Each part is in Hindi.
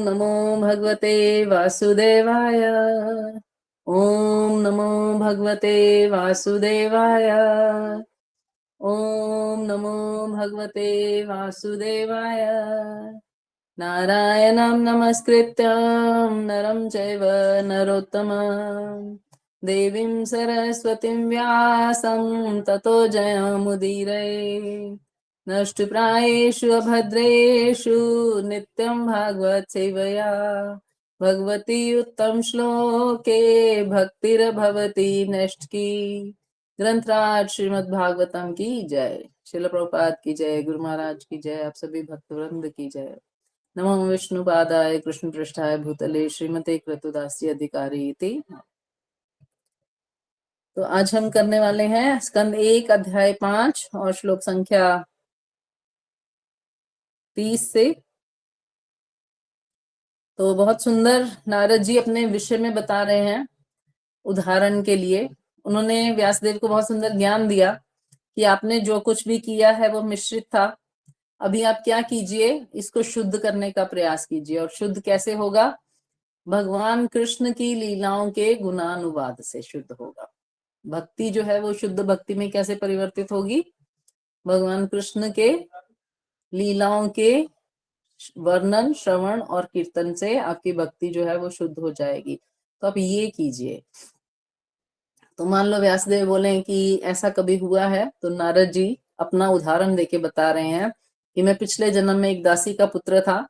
नमो भगवते वासुदेवाय। ओम नमो भगवते वासुदेवाय। ओम नमो भगवते वासुदेवाय। नारायणं नमस्कृत्यं नरं चैव नरोत्तमं देवीं सरस्वतीं व्यासं ततो जयमुदीरये। नष्टप्रायेषु अभद्रेषु नित्यं भागवत सेवया भगवती उत्तम श्लोके भक्तिर्भवती नष्ट की। ग्रंथराज श्रीमद् भागवतम की जय। श्रील प्रभुपाद की जय। गुरु महाराज की जय। आप सभी भक्तवृंद की जय। नमो विष्णुपादाय कृष्ण पृष्ठाय भूतले श्रीमते कृतदासी अधिकारी इति। तो आज हम करने वाले हैं स्कंद 1 अध्याय 5 और श्लोक संख्या 30 से। तो बहुत सुंदर नारद जी अपने विषय में बता रहे हैं। उदाहरण के लिए उन्होंने व्यासदेव को बहुत सुंदर ज्ञान दिया कि आपने जो कुछ भी किया है वो मिश्रित था। अभी आप क्या कीजिए, इसको शुद्ध करने का प्रयास कीजिए। और शुद्ध कैसे होगा? भगवान कृष्ण की लीलाओं के गुणानुवाद से शुद्ध होगा। भक्ति जो है वो शुद्ध भक्ति में कैसे परिवर्तित होगी? भगवान कृष्ण के लीलाओं के वर्णन, श्रवण और कीर्तन से आपकी भक्ति जो है वो शुद्ध हो जाएगी। तो आप ये कीजिए। तो मान लो व्यासदेव बोले कि ऐसा कभी हुआ है, तो नारद जी अपना उदाहरण देके बता रहे हैं कि मैं पिछले जन्म में एक दासी का पुत्र था।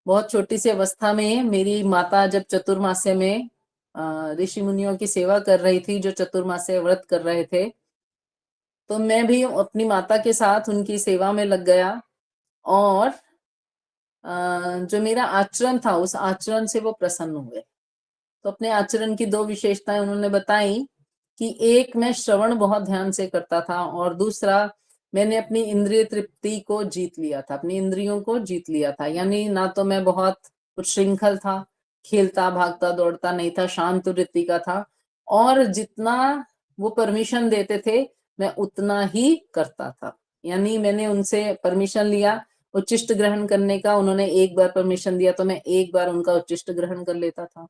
बहुत छोटी सी अवस्था में मेरी माता जब चतुर्मास्य में ऋषि मुनियों की सेवा कर रही थी, जो चतुर्मास्य व्रत कर रहे थे, तो मैं भी अपनी माता के साथ उनकी सेवा में लग गया। और जो मेरा आचरण था उस आचरण से वो प्रसन्न हुए। तो अपने आचरण की 2 विशेषताएं उन्होंने बताई कि एक, मैं श्रवण बहुत ध्यान से करता था, और दूसरा, मैंने अपनी इंद्रिय तृप्ति को जीत लिया था, अपनी इंद्रियों को जीत लिया था। यानी ना तो मैं बहुत उच्छृंखल था, खेलता भागता दौड़ता नहीं था, शांत वृत्ति का था, और जितना वो परमिशन देते थे मैं उतना ही करता था। यानी मैंने उनसे परमिशन लिया उच्चिष्ट ग्रहण करने का, उन्होंने एक बार परमिशन दिया तो मैं एक बार उनका उच्चिष्ट ग्रहण कर लेता था।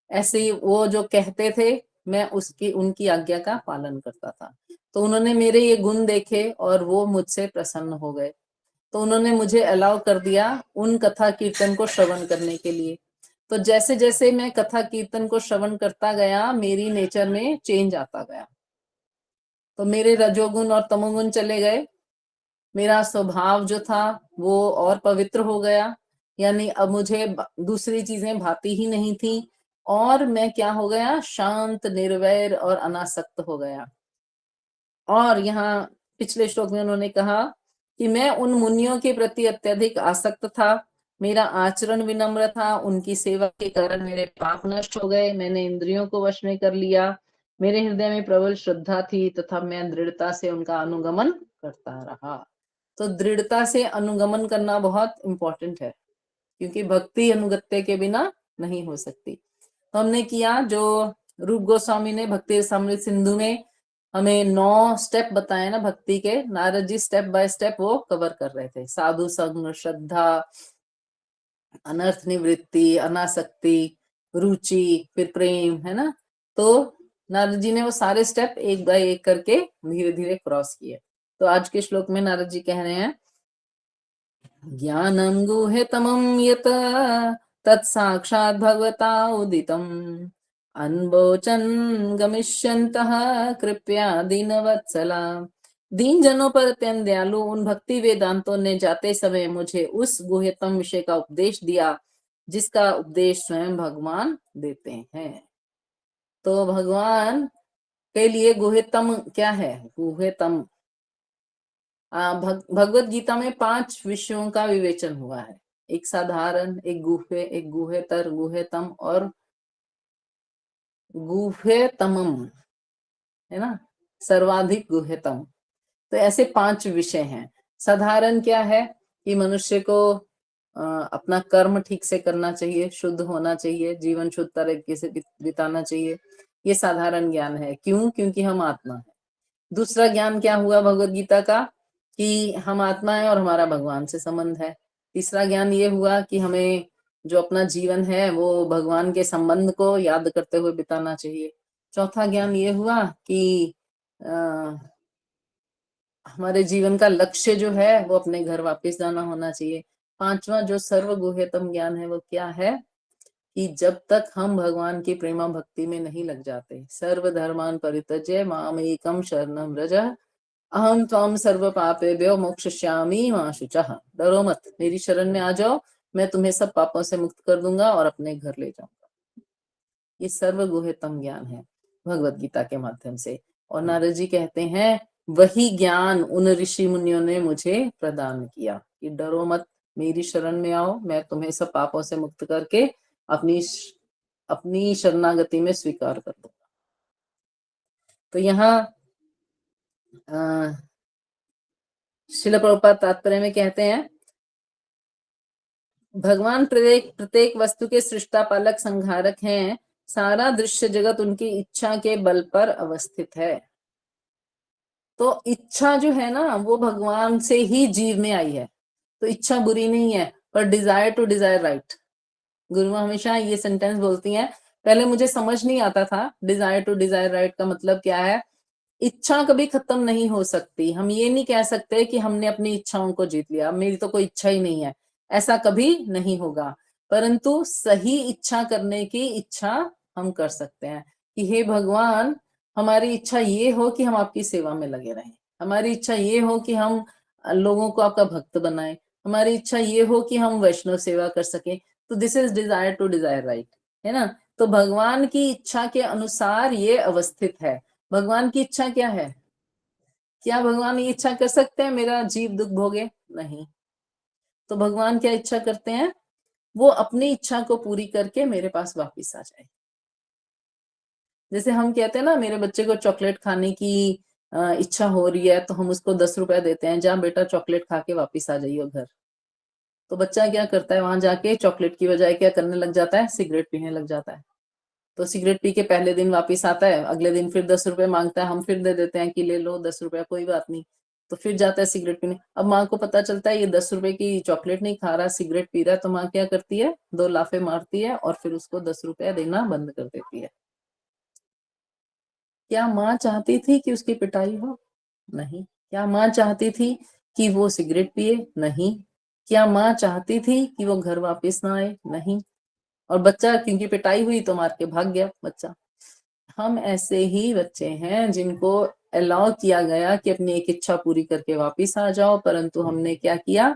ऐसे ही वो जो कहते थे मैं उसकी उनकी आज्ञा का पालन करता था। तो उन्होंने मेरे ये गुण देखे और वो मुझसे प्रसन्न हो गए। तो उन्होंने मुझे अलाउ कर दिया उन कथा कीर्तन को श्रवण करने के लिए। तो जैसे जैसे मैं कथा कीर्तन को श्रवण करता गया मेरी नेचर में चेंज आता गया। तो मेरे रजोगुण और तमोगुण चले गए। मेरा स्वभाव जो था वो और पवित्र हो गया। यानी अब मुझे दूसरी चीजें भाती ही नहीं थी, और मैं क्या हो गया? शांत, निर्वैर और अनासक्त हो गया। और यहाँ पिछले श्लोक में उन्होंने कहा कि मैं उन मुनियों के प्रति अत्यधिक आसक्त था, मेरा आचरण विनम्र था, उनकी सेवा के कारण मेरे पाप नष्ट हो गए, मैंने इंद्रियों को वश में कर लिया, मेरे हृदय में प्रबल श्रद्धा थी तथा मैं दृढ़ता से उनका अनुगमन करता रहा। तो दृढ़ता से अनुगमन करना बहुत इंपॉर्टेंट है, क्योंकि भक्ति अनुगत्य के बिना नहीं हो सकती। तो हमने किया जो रूप गोस्वामी ने भक्ति रसामृत सिंधु में हमें 9 स्टेप बताए ना भक्ति के, Narad ji step by step वो कवर कर रहे थे। साधु संग, श्रद्धा, अनर्थ निवृत्ति, अनासक्ति, रुचि, फिर प्रेम, है ना। तो नारद जी ने वो सारे स्टेप एक बाय एक करके धीरे धीरे क्रॉस किए। तो आज के श्लोक में नारद जी कह रहे हैं, ज्ञानं गुह्यतमं यत् तत्साक्षात् भगवता उदितम् अनबोचन गमिष्यन्तः कृपया दीनवत्सला। दीन जनों पर अत्यंत दयालु उन भक्ति वेदांतों ने जाते समय मुझे उस गुह्यतम विषय का उपदेश दिया जिसका उपदेश स्वयं भगवान देते हैं। तो भगवान के लिए गुह्यतम क्या है? गुह्यतम भगवत गीता में 5 विषयों का विवेचन हुआ है। एक साधारण, एक गुह्य, एक गुह्यतर, गुह्यतम और गुह्यतमम, है ना, सर्वाधिक गुह्यतम। तो ऐसे 5 विषय हैं। साधारण क्या है कि मनुष्य को अपना कर्म ठीक से करना चाहिए, शुद्ध होना चाहिए, जीवन शुद्ध तरीके से बिताना चाहिए। ये साधारण ज्ञान है। क्यों? क्योंकि हम आत्मा है। दूसरा ज्ञान क्या हुआ भगवत गीता का? कि हम आत्मा है और हमारा भगवान से संबंध है। तीसरा ज्ञान ये हुआ कि हमें जो अपना जीवन है वो भगवान के संबंध को याद करते हुए बिताना चाहिए। चौथा ज्ञान ये हुआ कि हमारे जीवन का लक्ष्य जो है वो अपने घर वापस जाना होना चाहिए। पांचवा जो सर्वगुह्यतम ज्ञान है वो क्या है कि जब तक हम भगवान की प्रेमा भक्ति में नहीं लग जाते, सर्वधर्मान् परित्यज्य माम एकम शरणं व्रज अहम त्वं सर्व पापेभ्यो मोक्षयिष्यामि मा शुचः। डरो मत, मेरी शरण में आ जाओ, मैं तुम्हें सब पापों से मुक्त कर दूंगा और अपने घर ले जाऊंगा। ये सर्वगुह्यतम ज्ञान है भगवत गीता के माध्यम से। और नारद जी कहते हैं वही ज्ञान उन ऋषि मुनियों ने मुझे प्रदान किया कि डरो मत, मेरी शरण में आओ, मैं तुम्हें सब पापों से मुक्त करके अपनी शरणागति में स्वीकार कर दूंगा। तो यहाँ श्रील प्रभुपाद तात्पर्य में कहते हैं भगवान प्रत्येक प्रत्येक वस्तु के सृष्टा पालक संहारक हैं, सारा दृश्य जगत उनकी इच्छा के बल पर अवस्थित है। तो इच्छा जो है ना वो भगवान से ही जीव में आई है, तो इच्छा बुरी नहीं है, पर डिजायर टू डिजायर राइट। गुरु हमेशा ये सेंटेंस बोलती हैं, पहले मुझे समझ नहीं आता था डिजायर टू डिजायर राइट का मतलब क्या है। इच्छा कभी खत्म नहीं हो सकती, हम ये नहीं कह सकते कि हमने अपनी इच्छाओं को जीत लिया, मेरी तो कोई इच्छा ही नहीं है, ऐसा कभी नहीं होगा। परंतु सही इच्छा करने की इच्छा हम कर सकते हैं कि हे भगवान, हमारी इच्छा ये हो कि हम आपकी सेवा में लगे रहें, हमारी इच्छा ये हो कि हम लोगों को आपका भक्त बनाएं, हमारी इच्छा ये हो कि हम वैष्णव सेवा कर सकें। तो this is desire to desire right, है ना। तो भगवान की इच्छा के अनुसार ये अवस्थित है। भगवान की इच्छा क्या है? क्या भगवान ये इच्छा कर सकते हैं मेरा जीव दुख भोगे? नहीं। तो भगवान क्या इच्छा करते हैं? वो अपनी इच्छा को पूरी करके मेरे पास वापस आ जाए। जैसे हम कहते हैं ना मेरे बच्चे को चॉकलेट खाने की इच्छा हो रही है, तो हम उसको 10 रुपए देते हैं, जा बेटा चॉकलेट खा के वापिस आ जाइए घर। तो बच्चा क्या करता है, वहां जाके चॉकलेट की बजाय क्या करने लग जाता है, सिगरेट पीने लग जाता है। तो सिगरेट पी के पहले दिन वापिस आता है, अगले दिन फिर 10 रुपए मांगता है, हम फिर दे देते हैं कि ले लो 10 रुपया, कोई बात नहीं। तो फिर जाता है सिगरेट पीने। अब माँ को पता चलता है ये 10 रुपए की चॉकलेट नहीं खा रहा, सिगरेट पी रहा है, तो माँ क्या करती है, 2 लाफे मारती है और फिर उसको 10 रुपया देना बंद कर देती है। क्या माँ चाहती थी कि उसकी पिटाई हो? नहीं। क्या माँ चाहती थी कि वो सिगरेट पिए? नहीं। क्या माँ चाहती थी कि वो घर वापस ना आए? नहीं। और बच्चा क्योंकि पिटाई हुई तो मार के भाग गया बच्चा। हम ऐसे ही बच्चे हैं जिनको अलाउ किया गया कि अपनी एक इच्छा पूरी करके वापस आ जाओ, परंतु हमने क्या किया,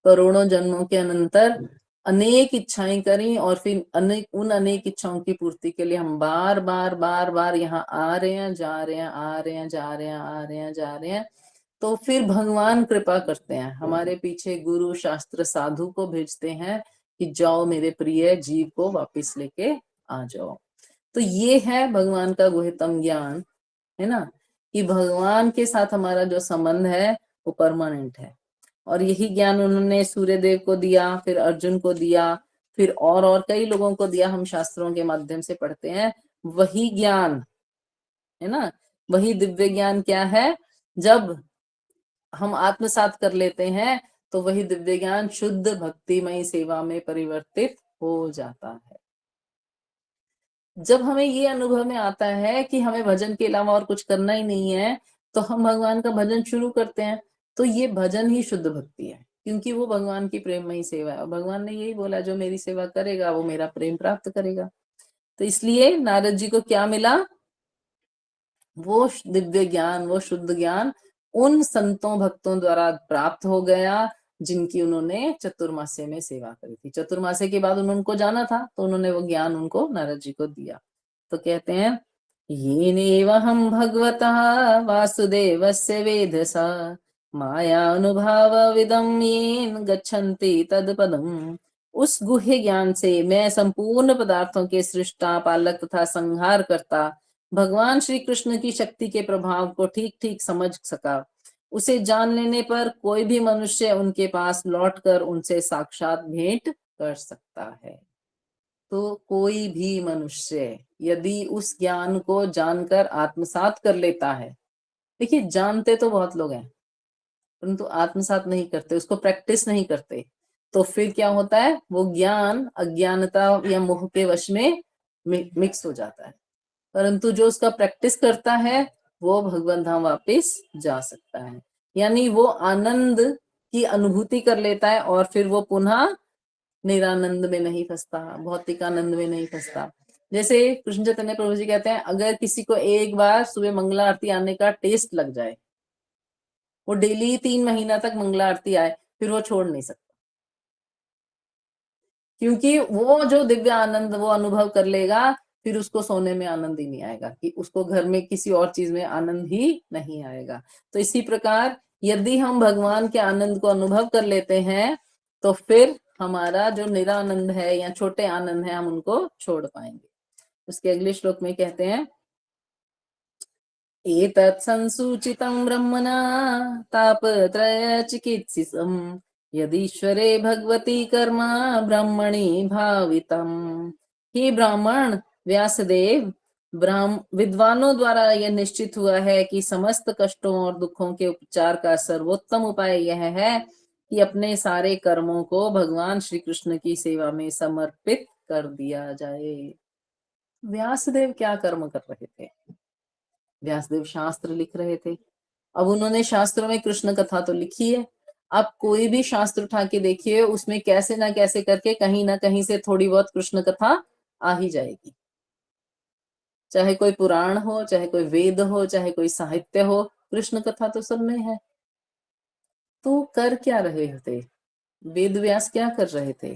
करोड़ों जन्मों के अनंतर अनेक इच्छाएं करी और फिर अनेक इच्छाओं की पूर्ति के लिए हम बार बार बार बार यहाँ आ रहे हैं, जा रहे हैं, आ रहे हैं, जा रहे हैं, आ रहे हैं, जा रहे हैं। तो फिर भगवान कृपा करते हैं, हमारे पीछे गुरु शास्त्र साधु को भेजते हैं कि जाओ मेरे प्रिय जीव को वापिस लेके आ जाओ। तो ये है भगवान का गुह्यतम ज्ञान, है ना, कि भगवान के साथ हमारा जो संबंध है वो परमानेंट है। और यही ज्ञान उन्होंने सूर्य देव को दिया, फिर अर्जुन को दिया, फिर और कई लोगों को दिया, हम शास्त्रों के माध्यम से पढ़ते हैं। वही ज्ञान, है ना, वही दिव्य ज्ञान क्या है, जब हम आत्मसात कर लेते हैं तो वही दिव्य ज्ञान शुद्ध भक्तिमय सेवा में परिवर्तित हो जाता है। जब हमें ये अनुभव में आता है कि हमें भजन के अलावा और कुछ करना ही नहीं है, तो हम भगवान का भजन शुरू करते हैं। तो ये भजन ही शुद्ध भक्ति है, क्योंकि वो भगवान की प्रेममयी सेवा है और भगवान ने यही बोला जो मेरी सेवा करेगा वो मेरा प्रेम प्राप्त करेगा। तो इसलिए नारद जी को क्या मिला, वो दिव्य ज्ञान, वो शुद्ध ज्ञान उन संतों भक्तों द्वारा प्राप्त हो गया जिनकी उन्होंने चतुर्मास्य में सेवा करी थी। चतुर्मास्य के बाद उनको जाना था तो उन्होंने वो ज्ञान उनको नारद जी को दिया। तो कहते हैं येनेवहं भगवतः वासुदेवस्य वेधसा माया अनुभाव विदम येन गच्छन्ति तत्पदम्। उस गुह्य ज्ञान से मैं संपूर्ण पदार्थों के सृष्टा पालक तथा संहार करता भगवान श्री कृष्ण की शक्ति के प्रभाव को ठीक ठीक समझ सका। उसे जान लेने पर कोई भी मनुष्य उनके पास लौटकर उनसे साक्षात भेंट कर सकता है। तो कोई भी मनुष्य यदि उस ज्ञान को जानकर आत्मसात कर लेता है, देखिए जानते तो बहुत लोग हैं परंतु आत्मसात नहीं करते, उसको प्रैक्टिस नहीं करते। तो फिर क्या होता है, वो ज्ञान अज्ञानता या मोह के वश में मिक्स हो जाता है। परंतु जो उसका प्रैक्टिस करता है वो भगवान धाम वापिस जा सकता है, यानी वो आनंद की अनुभूति कर लेता है और फिर वो पुनः निरानंद में नहीं फंसता, भौतिक आनंद में नहीं फंसता। जैसे कृष्ण चैतन्य प्रभु जी कहते हैं, अगर किसी को एक बार सुबह मंगला आरती आने का टेस्ट लग जाए, वो डेली 3 महीना तक मंगला आरती आए, फिर वो छोड़ नहीं सकता, क्योंकि वो जो दिव्य आनंद वो अनुभव कर लेगा, फिर उसको सोने में आनंद ही नहीं आएगा, कि उसको घर में किसी और चीज में आनंद ही नहीं आएगा। तो इसी प्रकार यदि हम भगवान के आनंद को अनुभव कर लेते हैं, तो फिर हमारा जो निरानंद है या छोटे आनंद है, हम उनको छोड़ पाएंगे। उसके अगले श्लोक में कहते हैं, एतत् संसूचितं ब्रह्मणा तापत्रय चिकित्सितम् यदीश्वरे भगवती कर्म ब्रह्मणि भावितम। हे ब्राह्मण व्यासदेव, विद्वानों द्वारा यह निश्चित हुआ है कि समस्त कष्टों और दुखों के उपचार का सर्वोत्तम उपाय यह है कि अपने सारे कर्मों को भगवान श्री कृष्ण की सेवा में समर्पित कर दिया जाए। व्यासदेव क्या कर्म कर रहे थे? व्यासदेव शास्त्र लिख रहे थे। अब उन्होंने शास्त्रों में कृष्ण कथा तो लिखी है, आप कोई भी शास्त्र उठा के देखिए, उसमें कैसे ना कैसे करके कहीं ना कहीं से थोड़ी बहुत कृष्ण कथा आ ही जाएगी। चाहे कोई पुराण हो, चाहे कोई वेद हो, चाहे कोई साहित्य हो, कृष्ण कथा तो सब में है। तो कर क्या रहे थे वेद व्यास? क्या कर रहे थे?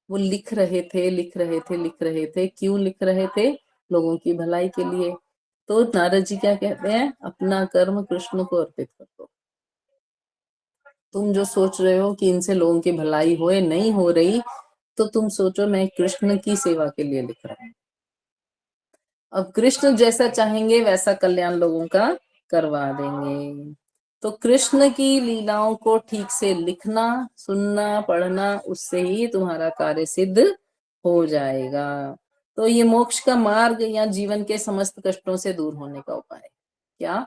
वो लिख रहे थे, लिख रहे थे, लिख रहे थे। क्यों लिख रहे थे? लोगों की भलाई के लिए। तो नारद जी क्या कहते हैं, अपना कर्म कृष्ण को अर्पित कर दो। तुम जो सोच रहे हो कि इनसे लोगों की भलाई होए, नहीं हो रही, तो तुम सोचो मैं कृष्ण की सेवा के लिए लिख रहा हूं। अब कृष्ण जैसा चाहेंगे वैसा कल्याण लोगों का करवा देंगे। तो कृष्ण की लीलाओं को ठीक से लिखना, सुनना, पढ़ना, उससे ही तुम्हारा कार्य सिद्ध हो जाएगा। तो ये मोक्ष का मार्ग या जीवन के समस्त कष्टों से दूर होने का उपाय क्या?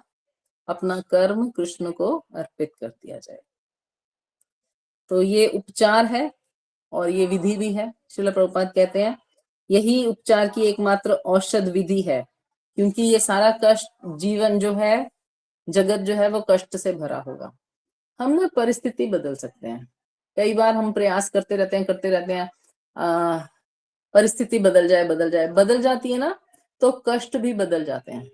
अपना कर्म कृष्ण को अर्पित कर दिया जाए। तो ये उपचार है और ये विधि भी है। श्रील प्रभुपाद कहते हैं यही उपचार की एकमात्र औषध विधि है, क्योंकि ये सारा कष्ट, जीवन जो है, जगत जो है, वो कष्ट से भरा होगा। हम ना परिस्थिति बदल सकते हैं। कई बार हम प्रयास करते रहते हैं, करते रहते हैं, परिस्थिति बदल जाए, बदल जाए, बदल जाती है ना, तो कष्ट भी बदल जाते हैं।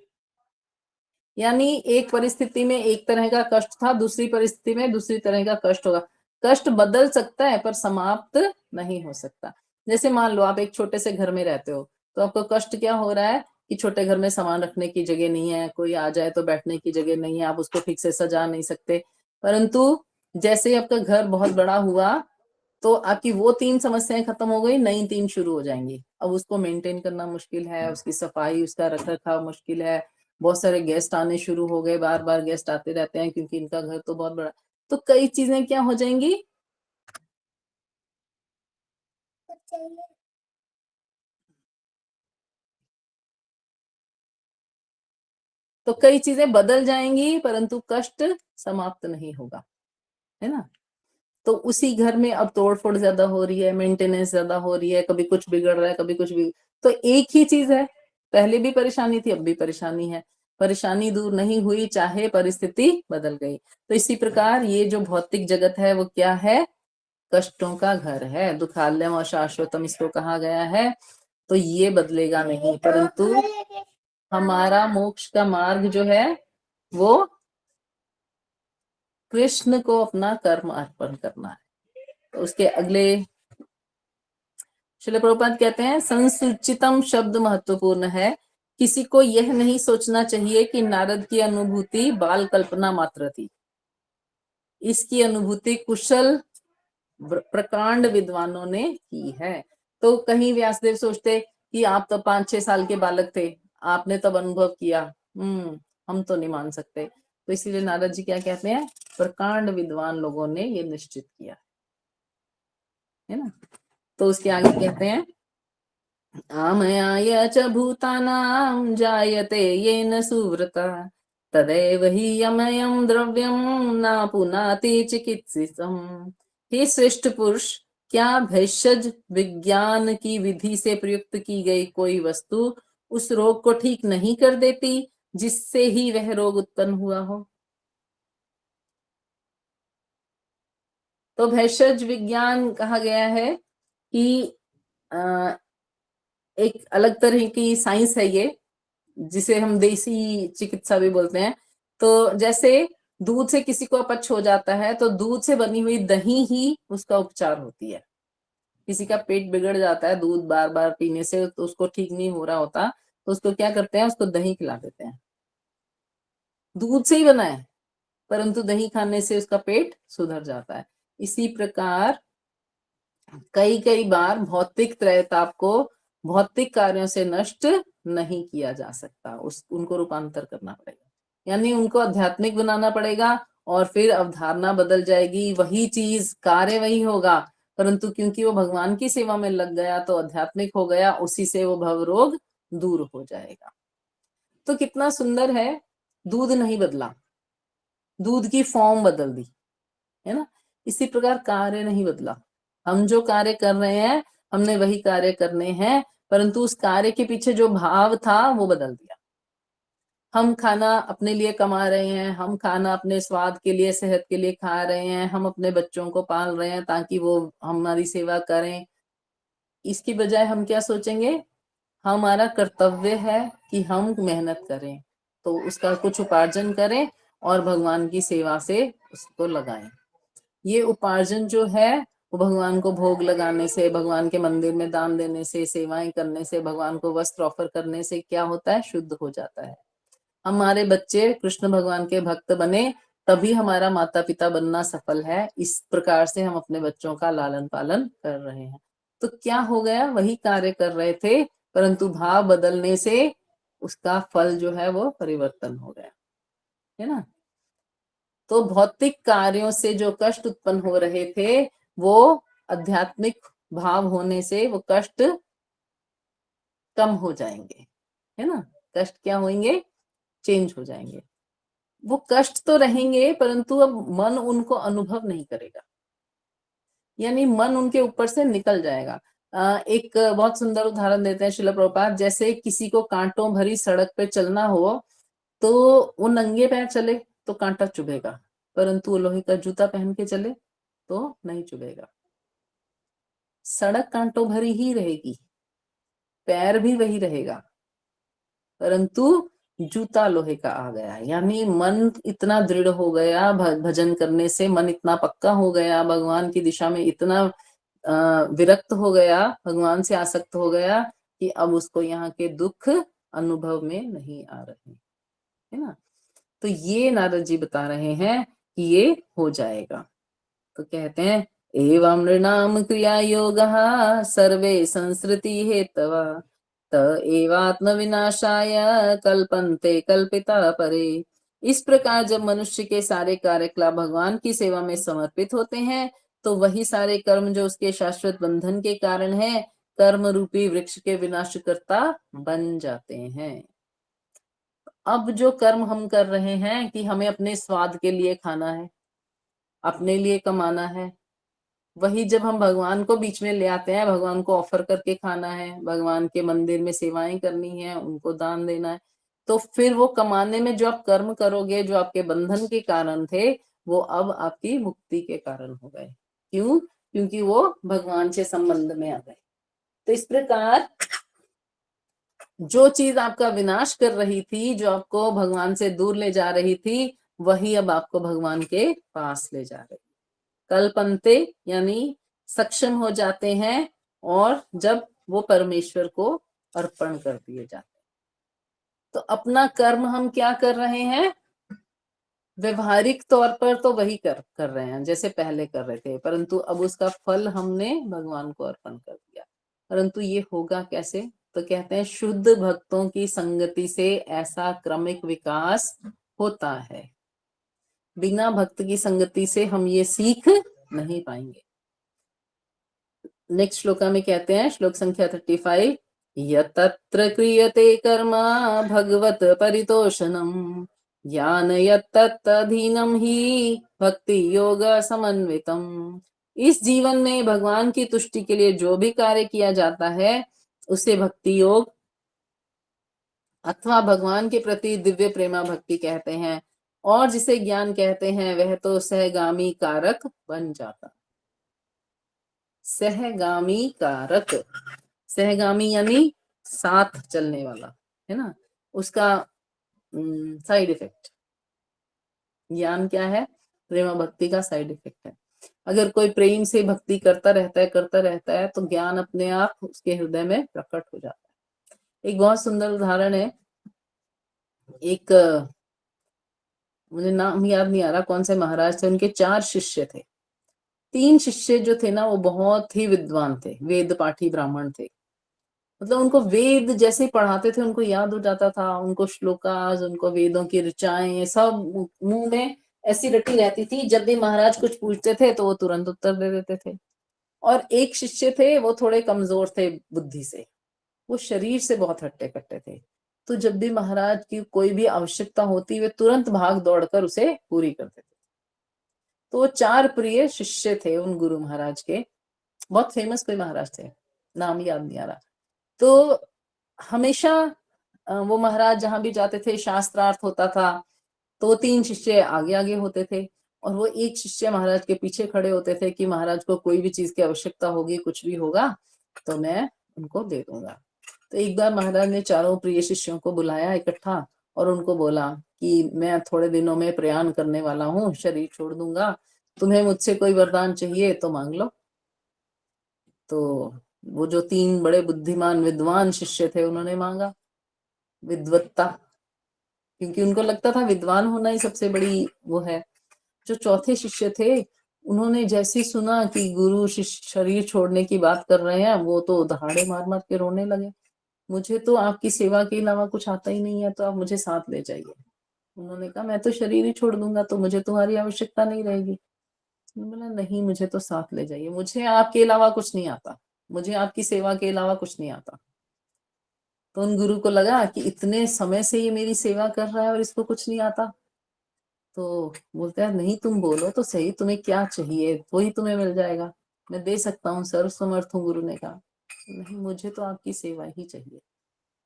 यानी एक परिस्थिति में एक तरह का कष्ट था, दूसरी परिस्थिति में दूसरी तरह का कष्ट होगा। कष्ट बदल सकता है पर समाप्त नहीं हो सकता। जैसे मान लो आप एक छोटे से घर में रहते हो, तो आपको कष्ट क्या हो रहा है कि छोटे घर में सामान रखने की जगह नहीं है, कोई आ जाए तो बैठने की जगह नहीं है, आप उसको ठीक से सजा नहीं सकते। परंतु जैसे ही आपका घर बहुत बड़ा हुआ, तो आपकी वो 3 समस्याएं खत्म हो गई, नई 3 शुरू हो जाएंगी। अब उसको मेंटेन करना मुश्किल है, उसकी सफाई, उसका रख रखाव मुश्किल है। बहुत सारे गेस्ट आने शुरू हो गए, बार बार गेस्ट आते रहते हैं क्योंकि इनका घर तो बहुत बड़ा। तो कई चीजें क्या हो जाएंगी, तो कई चीजें बदल जाएंगी, परंतु कष्ट समाप्त नहीं होगा, है ना। तो उसी घर में अब तोड़फोड़ ज्यादा हो रही है, मेंटेनेंस ज्यादा हो रही है, कभी कुछ बिगड़ रहा है, कभी कुछ भी। तो एक ही चीज है, पहले भी परेशानी थी, अब भी परेशानी है, परेशानी दूर नहीं हुई चाहे परिस्थिति बदल गई। तो इसी प्रकार ये जो भौतिक जगत है वो क्या है? कष्टों का घर है, दुखालयम और शाश्वतम इसको कहा गया है। तो ये बदलेगा नहीं, परंतु हमारा मोक्ष का मार्ग जो है वो कृष्ण को अपना कर्म अर्पण करना है। तो उसके अगले श्रील प्रभुपाद कहते हैं, संसूचितम शब्द महत्वपूर्ण है। किसी को यह नहीं सोचना चाहिए कि नारद की अनुभूति बाल कल्पना मात्र थी। इसकी अनुभूति कुशल प्रकांड विद्वानों ने की है। तो कहीं व्यासदेव सोचते कि आप तो 5-6 साल के बालक थे, आपने तब अनुभव किया, हम तो नहीं मान सकते। तो इसीलिए नारद जी क्या कहते हैं, प्रकांड विद्वान लोगों ने ये निश्चित किया, है ना। तो उसके आगे कहते हैं, आमयाय च भूतानां जायते येन सुव्रता तदेव हि यमयं द्रव्यं न पुनाति चिकित्सितम्। हे श्रेष्ठ पुरुष, क्या भेषज विज्ञान की विधि से प्रयुक्त की गई कोई वस्तु उस रोग को ठीक नहीं कर देती जिससे ही वह रोग उत्पन्न हुआ हो? तो भेषज विज्ञान कहा गया है कि एक अलग तरह की साइंस है ये, जिसे हम देसी चिकित्सा भी बोलते हैं। तो जैसे दूध से किसी को अपच हो जाता है तो दूध से बनी हुई दही ही उसका उपचार होती है। किसी का पेट बिगड़ जाता है दूध बार बार पीने से, तो उसको ठीक नहीं हो रहा होता, तो उसको क्या करते हैं, उसको दही खिला देते हैं। दूध से ही बना है, परंतु दही खाने से उसका पेट सुधर जाता है। इसी प्रकार कई कई बार भौतिक त्रैताप को भौतिक कार्यों से नष्ट नहीं किया जा सकता, उस उनको रूपांतर करना पड़ेगा, यानी उनको आध्यात्मिक बनाना पड़ेगा, और फिर अवधारणा बदल जाएगी, वही चीज कार्य वही होगा, परंतु क्योंकि वो भगवान की सेवा में लग गया तो आध्यात्मिक हो गया, उसी से वो भव रोग दूर हो जाएगा। तो कितना सुंदर है, दूध नहीं बदला, दूध की फॉर्म बदल दी, है ना। इसी प्रकार कार्य नहीं बदला, हम जो कार्य कर रहे हैं हमने वही कार्य करने हैं, परंतु उस कार्य के पीछे जो भाव था वो बदल दिया। हम खाना अपने लिए कमा रहे हैं, हम खाना अपने स्वाद के लिए, सेहत के लिए खा रहे हैं, हम अपने बच्चों को पाल रहे हैं ताकि वो हमारी सेवा करें। इसकी बजाय हम क्या सोचेंगे, हमारा कर्तव्य है कि हम मेहनत करें, तो उसका कुछ उपार्जन करें और भगवान की सेवा से उसको लगाएं। ये उपार्जन जो है वो भगवान को भोग लगाने से, भगवान के मंदिर में दान देने से, सेवाएं करने से, भगवान को वस्त्र ऑफर करने से क्या होता है, शुद्ध हो जाता है। हमारे बच्चे कृष्ण भगवान के भक्त बने, तभी हमारा माता पिता बनना सफल है। इस प्रकार से हम अपने बच्चों का लालन पालन कर रहे हैं। तो क्या हो गया, वही कार्य कर रहे थे, परंतु भाव बदलने से उसका फल जो है वो परिवर्तन हो गया, है ना। तो भौतिक कार्यों से जो कष्ट उत्पन्न हो रहे थे वो आध्यात्मिक भाव होने से वो कष्ट कम हो जाएंगे, है ना। कष्ट क्या होंगे, चेंज हो जाएंगे। वो कष्ट तो रहेंगे परंतु अब मन उनको अनुभव नहीं करेगा, यानी मन उनके ऊपर से निकल जाएगा। एक बहुत सुंदर उदाहरण देते हैं श्रील प्रभुपाद, जैसे किसी को कांटों भरी सड़क पे चलना हो तो वो नंगे पैर चले तो कांटा चुभेगा, परंतु वो लोहे का जूता पहन के चले तो नहीं चुभेगा। सड़क कांटों भरी ही रहेगी, पैर भी वही रहेगा, परंतु जूता लोहे का आ गया, यानी मन इतना दृढ़ हो गया, भजन करने से मन इतना पक्का हो गया, भगवान की दिशा में इतना विरक्त हो गया, भगवान से आसक्त हो गया कि अब उसको यहाँ के दुख अनुभव में नहीं आ रहे, है ना। तो ये नारद जी बता रहे हैं कि ये हो जाएगा। तो कहते हैं एवं नृणाम क्रिया योग सर्वे संस्कृति हेतवा त एवात्म विनाशाय कल्पन्ते कल्पिता परे। इस प्रकार जब मनुष्य के सारे कार्यकलाप भगवान की सेवा में समर्पित होते हैं तो वही सारे कर्म जो उसके शाश्वत बंधन के कारण है, कर्म रूपी वृक्ष के विनाशकर्ता बन जाते हैं। अब जो कर्म हम कर रहे हैं कि हमें अपने स्वाद के लिए खाना है, अपने लिए कमाना है, वही जब हम भगवान को बीच में ले आते हैं, भगवान को ऑफर करके खाना है, भगवान के मंदिर में सेवाएं करनी है, उनको दान देना है, तो फिर वो कमाने में जो आप कर्म करोगे, जो आपके बंधन के कारण थे, वो अब आपकी मुक्ति के कारण हो गए। क्यों? क्योंकि वो भगवान से संबंध में आ गए। तो इस प्रकार जो चीज आपका विनाश कर रही थी, जो आपको भगवान से दूर ले जा रही थी, वही अब आपको भगवान के पास ले जा रही। कल्पन्ते यानी सक्षम हो जाते हैं, और जब वो परमेश्वर को अर्पण कर दिए जाते हैं। तो अपना कर्म हम क्या कर रहे हैं, व्यवहारिक तौर पर तो वही कर रहे हैं जैसे पहले कर रहे थे, परंतु अब उसका फल हमने भगवान को अर्पण कर दिया। परंतु ये होगा कैसे, तो कहते हैं शुद्ध भक्तों की संगति से ऐसा क्रमिक विकास होता है, बिना भक्त की संगति से हम ये सीख नहीं पाएंगे। नेक्स्ट श्लोका में कहते हैं, श्लोक संख्या 35, यतत्र क्रियते कर्म भगवत परितोषणम ज्ञान यत्तदधीनम ही भक्ति योग समन्वितम। इस जीवन में भगवान की तुष्टि के लिए जो भी कार्य किया जाता है उसे भक्ति योग अथवा भगवान के प्रति दिव्य प्रेमा भक्ति कहते हैं, और जिसे ज्ञान कहते हैं वह तो सहगामी कारक बन जाता। सहगामी कारक, सहगामी यानी साथ चलने वाला, है ना, उसका साइड इफेक्ट। ज्ञान क्या है? प्रेमा भक्ति का साइड इफेक्ट है। अगर कोई प्रेम से भक्ति करता रहता है तो ज्ञान अपने आप उसके हृदय में प्रकट हो जाता है। एक बहुत सुंदर उदाहरण है, एक मुझे नाम याद नहीं आ रहा कौन से महाराज थे, उनके 4 शिष्य थे। 3 शिष्य जो थे ना वो बहुत ही विद्वान थे, वेद पाठी ब्राह्मण थे। मतलब उनको वेद जैसे ही पढ़ाते थे उनको याद हो जाता था, उनको श्लोकाज, उनको वेदों की ऋचाएं सब मुंह में ऐसी रटी रहती थी। जब भी महाराज कुछ पूछते थे तो वो तुरंत उत्तर दे देते थे। और एक शिष्य थे वो थोड़े कमजोर थे बुद्धि से, वो शरीर से बहुत हट्टे कट्टे थे। तो जब भी महाराज की कोई भी आवश्यकता होती वे तुरंत भाग दौड़कर उसे पूरी कर देते। तो 4 प्रिय शिष्य थे उन गुरु महाराज के, बहुत फेमस कोई महाराज थे, नाम याद नहीं आ रहा। तो हमेशा वो महाराज जहां भी जाते थे शास्त्रार्थ होता था तो 3 शिष्य आगे आगे होते थे और वो एक शिष्य महाराज के पीछे खड़े होते थे कि महाराज को कोई भी चीज की आवश्यकता होगी, कुछ भी होगा तो मैं उनको दे दूंगा। तो एक बार महाराज ने चारों प्रिय शिष्यों को बुलाया इकट्ठा और उनको बोला कि मैं थोड़े दिनों में प्रयाण करने वाला हूँ, शरीर छोड़ दूंगा, तुम्हें मुझसे कोई वरदान चाहिए तो मांग लो। तो वो जो 3 बड़े बुद्धिमान विद्वान शिष्य थे उन्होंने मांगा विद्वत्ता, क्योंकि उनको लगता था विद्वान होना ही सबसे बड़ी वो है। जो चौथे शिष्य थे उन्होंने जैसे सुना कि गुरु शिष्य शरीर छोड़ने की बात कर रहे हैं वो तो दहाड़े मार मार के रोने लगे, मुझे तो आपकी सेवा के अलावा कुछ आता ही नहीं है, तो आप मुझे साथ ले जाइए। उन्होंने कहा मैं तो शरीर ही छोड़ दूंगा तो मुझे तुम्हारी आवश्यकता नहीं रहेगी। बोला नहीं, मुझे तो साथ ले जाइए, मुझे आपके अलावा कुछ नहीं आता, मुझे आपकी सेवा के अलावा कुछ नहीं आता। तो उन गुरु को लगा कि इतने समय से ये मेरी सेवा कर रहा है और इसको कुछ नहीं आता। तो बोलते हैं नहीं, तुम बोलो तो सही, तुम्हें क्या चाहिए, वही तुम्हें मिल जाएगा, मैं दे सकता हूँ, सर्व समर्थ हूँ। गुरु ने कहा नहीं, मुझे तो आपकी सेवा ही चाहिए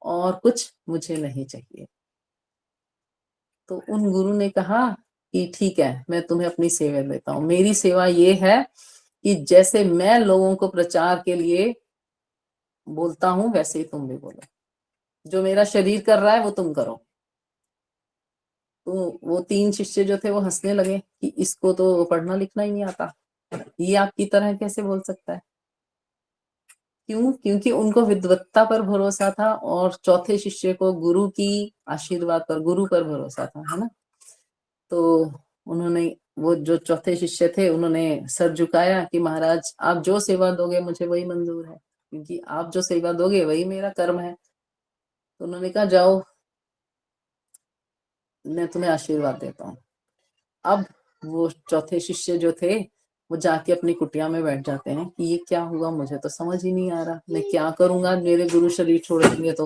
और कुछ मुझे नहीं चाहिए। तो उन गुरु ने कहा कि ठीक है, मैं तुम्हें अपनी सेवा देता हूँ। मेरी सेवा ये है कि जैसे मैं लोगों को प्रचार के लिए बोलता हूँ वैसे ही तुम भी बोलो, जो मेरा शरीर कर रहा है वो तुम करो। तो वो 3 शिष्य जो थे वो हंसने लगे कि इसको तो पढ़ना लिखना ही नहीं आता, ये आपकी तरह कैसे बोल सकता है। क्यों? क्योंकि उनको विद्वत्ता पर भरोसा था और चौथे शिष्य को गुरु की आशीर्वाद पर, गुरु पर भरोसा था, है ना। तो उन्होंने, वो जो चौथे शिष्य थे उन्होंने सर झुकाया कि महाराज आप जो सेवा दोगे मुझे वही मंजूर है, क्योंकि आप जो सेवा दोगे वही मेरा कर्म है। तो उन्होंने कहा जाओ, मैं तुम्हें आशीर्वाद देता हूँ। अब वो चौथे शिष्य जो थे वो जाके अपनी कुटिया में बैठ जाते हैं कि ये क्या हुआ, मुझे तो समझ ही नहीं आ रहा, मैं क्या करूंगा, मेरे गुरु शरीर छोड़ देंगे तो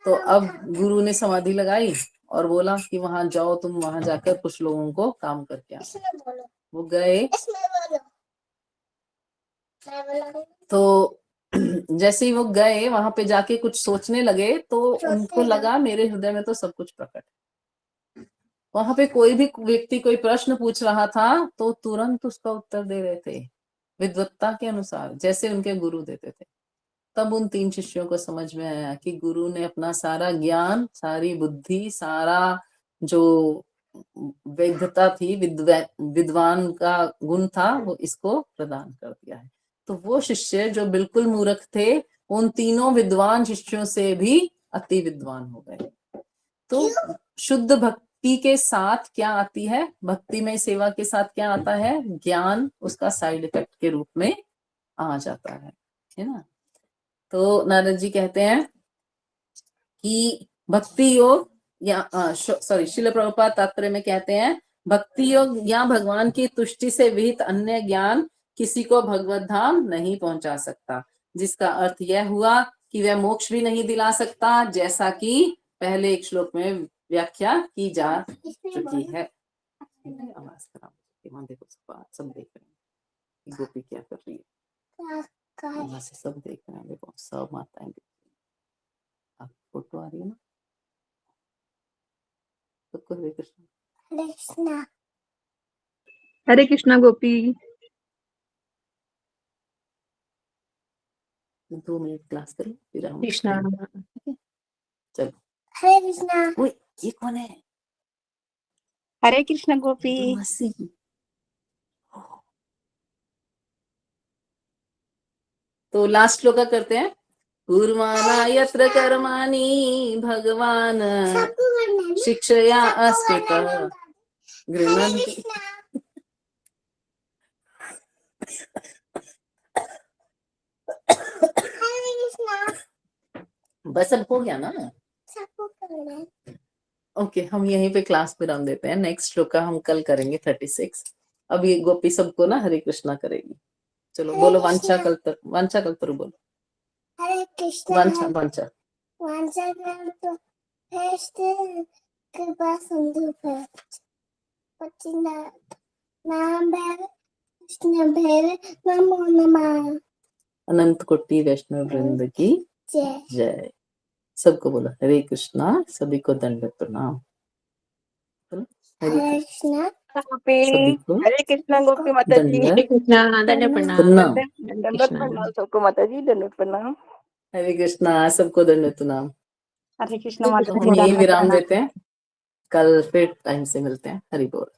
अब गुरु ने समाधि लगाई और बोला कि वहां जाओ, तुम वहां जाकर कुछ लोगों को काम करके आओ। वो गए तो जैसे ही वो गए वहां पे जाके कुछ सोचने लगे तो उनको लगा मेरे हृदय में तो सब कुछ प्रकट है। वहां पे कोई भी व्यक्ति कोई प्रश्न पूछ रहा था तो तुरंत उसका उत्तर दे रहे थे विद्वत्ता के अनुसार, जैसे उनके गुरु देते थे। तब उन 3 शिष्यों को समझ में आया कि गुरु ने अपना सारा ज्ञान, सारी बुद्धि, सारा जो वैधता थी, विद्वान का गुण था, वो इसको प्रदान कर दिया है। तो वो शिष्य जो बिल्कुल मूर्ख थे उन तीनों विद्वान शिष्यों से भी अति विद्वान हो गए। तो शुद्ध भक्ति के साथ क्या आती है, भक्ति में सेवा के साथ क्या आता है, ज्ञान उसका साइड इफेक्ट के रूप में आ जाता है ना। तो नारद जी कहते हैं कि भक्ति योग या सॉरी शिल प्रभुपाद तात्पर्य में कहते हैं भक्ति योग या भगवान की तुष्टि से विहित अन्य ज्ञान किसी को भगवत धाम नहीं पहुंचा सकता, जिसका अर्थ यह हुआ कि वह मोक्ष भी नहीं दिला सकता, जैसा कि पहले एक श्लोक में व्याख्या की जा चुकी है। आवाज खराब, सब देख रहे हैं। गोपी क्या कर रही है, वहां से सब देख रहे हैं, देखो सब माताएं देख रही हैं। आप फोटो आ रही है ना, सबको हरे कृष्णा। हरे कृष्णा गोपी। 2 मिनट क्लास करो फिर हम कृष्णा। चलो। हरे कृष्णा। ओए ये कौन है? हरे कृष्णा गोपी। मसी। तो लास्ट श्लोका करते हैं। कुर्वाणा यत्र कर्माणि भगवान शिक्षया अस्मिता गृह्णन्ति। बस अब हो गया ना? ओके, हम यहीं पे क्लास विराम देते हैं। नेक्स्ट श्लोका हम कल करेंगे 36। अब ये गोपी सबको ना हरे कृष्णा करेगी। चलो बोलो वांछा कल्पतरु बोलो। हरे कृष्णा। वांछा कृपा सिंधु नमो नमः। अनंत कोटि वैष्णव वृंद की जय। सबको बोलो हरे कृष्णा, सभी को दंडवत प्रणाम। हरे कृष्णा सभी को। हरे कृष्णा गोपी माता जी। दंडवत हरे कृष्णा दंड प्रणाम। प्रणाम। दंडवत प्रणाम सबको माता जी, दंडवत प्रणाम। हरे कृष्णा सबको दंडवत प्रणाम। हरे कृष्णा माता तो जी, हम यही दंडवत विराम प्रणाम। देते हैं, कल फिर टाइम से मिलते हैं। हरि बोल।